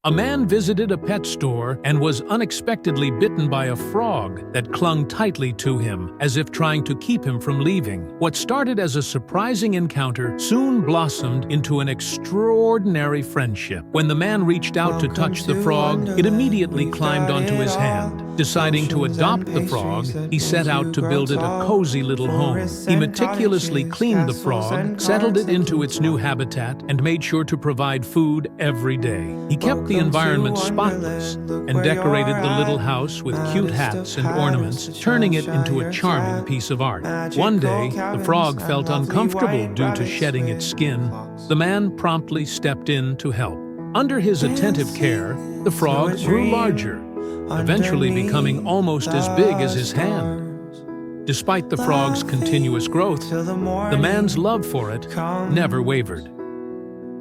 A man visited a pet store and was unexpectedly bitten by a frog that clung tightly to him, as if trying to keep him from leaving. What started as a surprising encounter soon blossomed into an extraordinary friendship. When the man reached out to touch the frog, it immediately climbed onto his hand. Deciding to adopt the frog, he set out to build it a cozy little home. He meticulously cleaned the frog, settled it into its new habitat, and made sure to provide food every day. He kept the environment spotless and decorated the little house with cute hats and ornaments, turning it into a charming piece of art. One day, the frog felt uncomfortable due to shedding its skin. The man promptly stepped in to help. Under his attentive care, the frog grew larger, eventually becoming almost as big as his hand. Despite the frog's continuous growth, the man's love for it never wavered.